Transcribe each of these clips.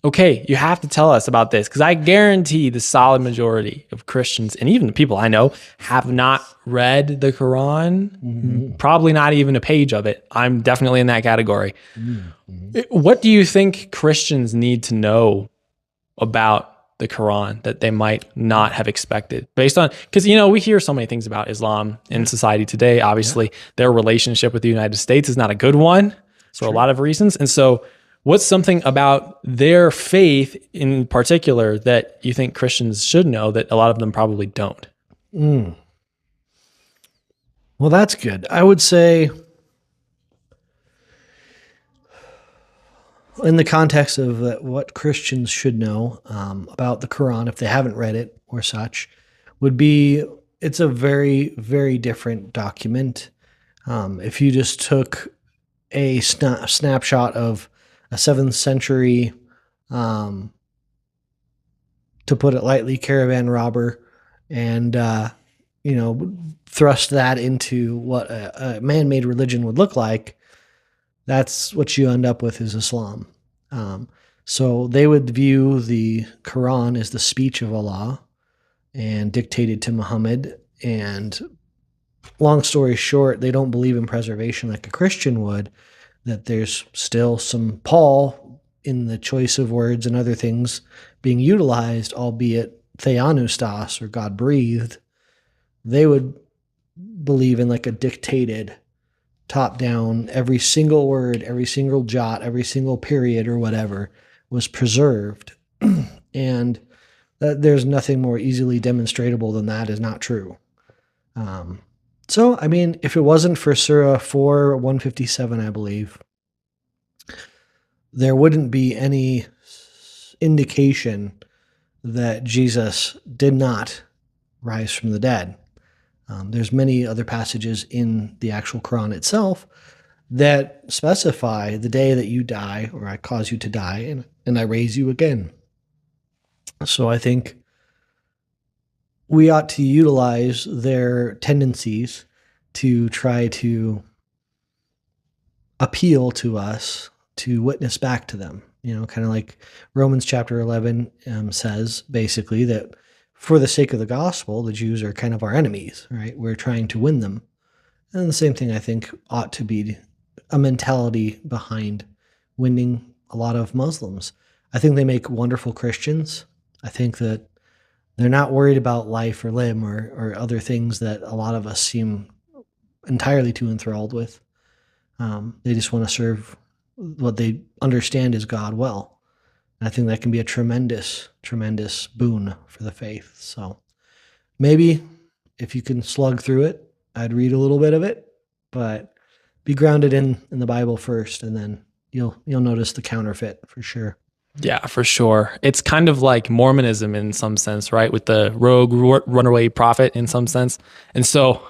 okay, you have to tell us about this, because I guarantee the solid majority of Christians, and even the people I know, have not read the Quran, probably not even a page of it. I'm definitely in that category. What do you think Christians need to know about the Quran that they might not have expected, based on, because we hear so many things about Islam in society today. Obviously, their relationship with the United States is not a good one for a lot of reasons. And so what's something about their faith in particular that you think Christians should know that a lot of them probably don't? Well, that's good. I would say, in the context of what Christians should know about the Quran, if they haven't read it or such, would be it's a very, very different document. If you just took a snapshot of a 7th century, to put it lightly, caravan robber, and thrust that into what a man-made religion would look like, that's what you end up with is Islam. So they would view the Quran as the speech of Allah and dictated to Muhammad. And long story short, they don't believe in preservation like a Christian would, that there's still some Paul in the choice of words and other things being utilized, albeit theanustas, or God breathed. They would believe in like a dictated, top down, every single word, every single jot, every single period or whatever was preserved. And there's nothing more easily demonstrable than that is not true. So, I mean, if it wasn't for Surah 4, 157, I believe, there wouldn't be any indication that Jesus did not rise from the dead. There's many other passages in the actual Quran itself that specify the day that you die, or I cause you to die, and I raise you again. So I think we ought to utilize their tendencies to try to appeal to us to witness back to them. Kind of like Romans chapter 11 says, basically, that for the sake of the gospel, the Jews are kind of our enemies, right? We're trying to win them. And the same thing, I think, ought to be a mentality behind winning a lot of Muslims. I think they make wonderful Christians. I think that they're not worried about life or limb or other things that a lot of us seem entirely too enthralled with. They just want to serve what they understand is God well. And I think that can be a tremendous, tremendous boon for the faith. So maybe if you can slug through it, I'd read a little bit of it, but be grounded in the Bible first, and then you'll notice the counterfeit for sure. Yeah, for sure. It's kind of like Mormonism in some sense, right? With the rogue runaway prophet in some sense. And so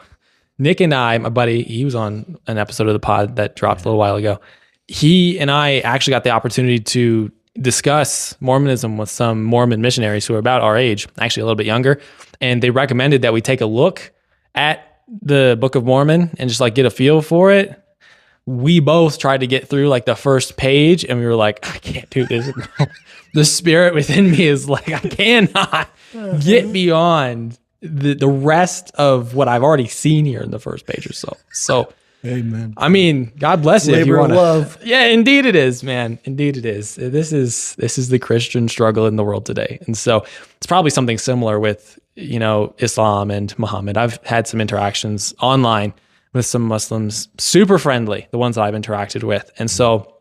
Nick and I, my buddy, he was on an episode of the pod that dropped a little while ago. He and I actually got the opportunity to discuss Mormonism with some Mormon missionaries who are about our age, actually a little bit younger. And they recommended that we take a look at the Book of Mormon and just like get a feel for it. We both tried to get through like the first page, and we were like, I can't do this. The spirit within me is like, I cannot get beyond the rest of what I've already seen here in the first page or so. So, amen. I mean, God bless you. Labor if you want of love. Yeah, indeed it is, man. Indeed it is. This is the Christian struggle in the world today. And so it's probably something similar with, Islam and Muhammad. I've had some interactions online with some Muslims, super friendly, the ones that I've interacted with. And so,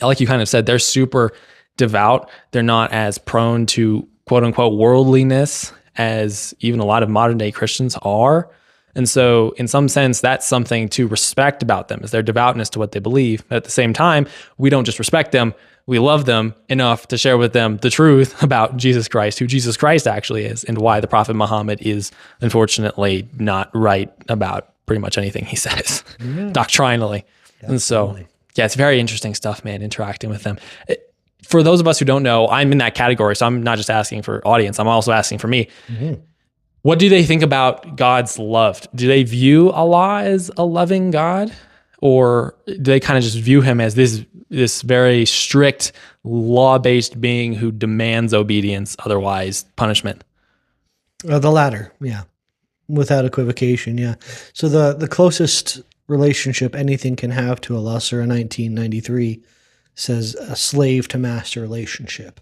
like you kind of said, they're super devout. They're not as prone to quote unquote worldliness as even a lot of modern day Christians are. And so in some sense, that's something to respect about them, is their devoutness to what they believe. But at the same time, we don't just respect them, we love them enough to share with them the truth about Jesus Christ, who Jesus Christ actually is, and why the Prophet Muhammad is unfortunately not right about pretty much anything he says doctrinally. Definitely. And so, yeah, it's very interesting stuff, man, interacting with them. For those of us who don't know, I'm in that category, so I'm not just asking for audience, I'm also asking for me. Mm-hmm. What do they think about God's love? Do they view Allah as a loving God? Or do they kind of just view him as this very strict, law-based being who demands obedience, otherwise punishment. The latter, yeah, without equivocation, yeah. So the closest relationship anything can have to a lesser in 1993 says a slave to master relationship.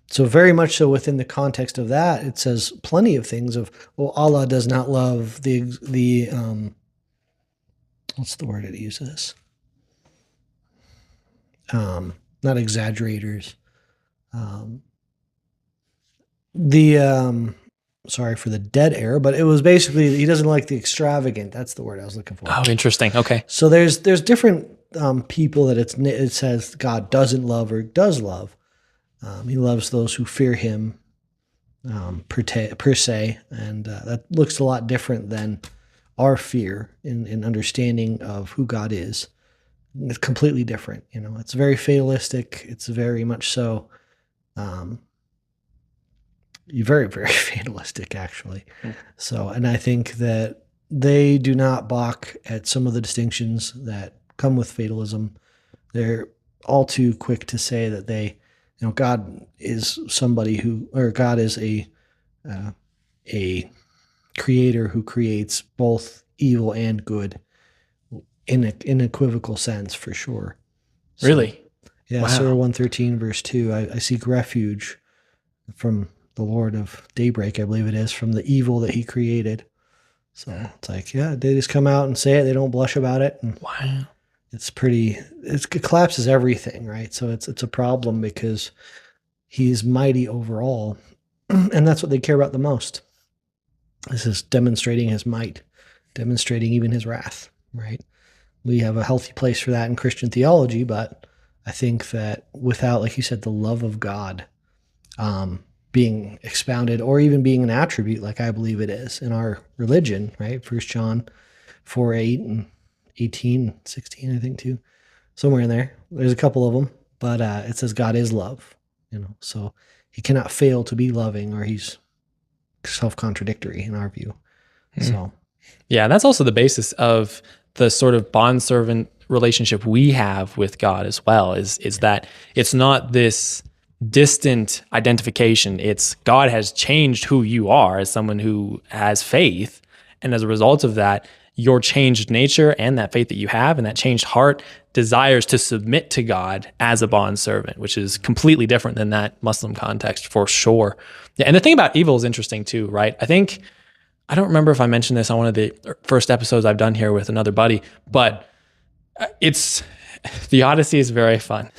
So very much so within the context of that, it says plenty of things of, well, Allah does not love the what's the word it uses? Not exaggerators. Sorry for the dead air, but it was basically, he doesn't like the extravagant. That's the word I was looking for. Oh, interesting. Okay. So there's different people that it says God doesn't love or does love. He loves those who fear him per se, and that looks a lot different than our fear in understanding of who God is. It's completely different. It's very fatalistic. It's very much so very, very fatalistic, actually. So, and I think that they do not balk at some of the distinctions that come with fatalism. They're all too quick to say that God is somebody or God is a creator who creates both evil and good in an equivocal sense, for sure. So, Really? yeah. Wow. Surah 113, verse 2, I seek refuge from the Lord of daybreak, I believe it is, from the evil that he created. So it's like, yeah, they just come out and say it. They don't blush about it. And wow. It collapses everything, right? So it's a problem because he's mighty overall. And that's what they care about the most. This is demonstrating his might, demonstrating even his wrath, right? We have a healthy place for that in Christian theology, but I think that without, like you said, the love of God, being expounded or even being an attribute like I believe it is in our religion, right? 1 John 4:8 and 18, 16, I think too. Somewhere in there. There's a couple of them, but it says God is love, so he cannot fail to be loving or he's self-contradictory in our view. So yeah, that's also the basis of the sort of bondservant relationship we have with God as well, is that it's not this distant identification. It's God has changed who you are as someone who has faith. And as a result of that, your changed nature and that faith that you have and that changed heart desires to submit to God as a bondservant, which is completely different than that Muslim context for sure. Yeah, and the thing about evil is interesting too, right? I don't remember if I mentioned this on one of the first episodes I've done here with another buddy, but the Odyssey is very fun.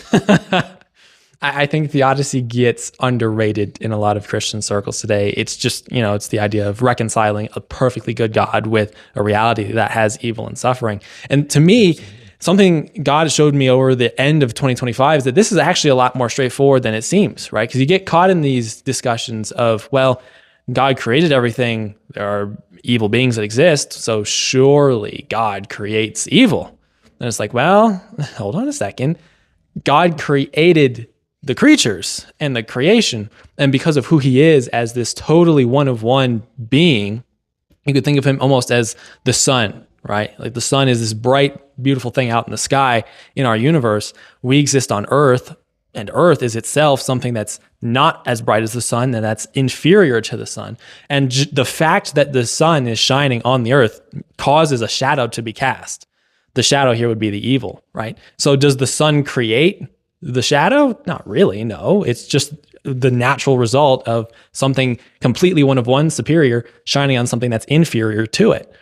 I think the Odyssey gets underrated in a lot of Christian circles today. It's just, it's the idea of reconciling a perfectly good God with a reality that has evil and suffering. And to me, something God showed me over the end of 2025 is that this is actually a lot more straightforward than it seems, right? Because you get caught in these discussions of, well, God created everything. There are evil beings that exist, so surely God creates evil. And it's like, well, hold on a second. God created the creatures and the creation. And because of who he is as this totally one-of-one being, you could think of him almost as the sun, right? Like the sun is this bright, beautiful thing out in the sky in our universe. We exist on Earth, and Earth is itself something that's not as bright as the sun, and that's inferior to the sun. And the fact that the sun is shining on the Earth causes a shadow to be cast. The shadow here would be the evil, right? So does the sun create the shadow? Not really, no. It's just the natural result of something completely one-of-one superior shining on something that's inferior to it.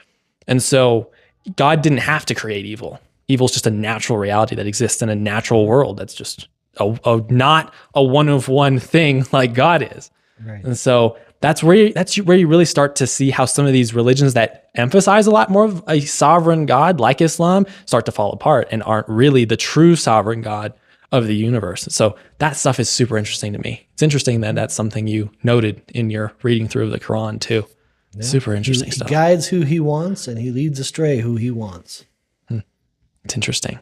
And so God didn't have to create evil. Evil is just a natural reality that exists in a natural world. That's just not a one-of-one thing like God is. Right. And so that's where you really start to see how some of these religions that emphasize a lot more of a sovereign God like Islam start to fall apart and aren't really the true sovereign God of the universe. So that stuff is super interesting to me. It's interesting that that's something you noted in your reading through of the Quran too. Yeah. Super interesting stuff. He guides who he wants and he leads astray who he wants. It's interesting.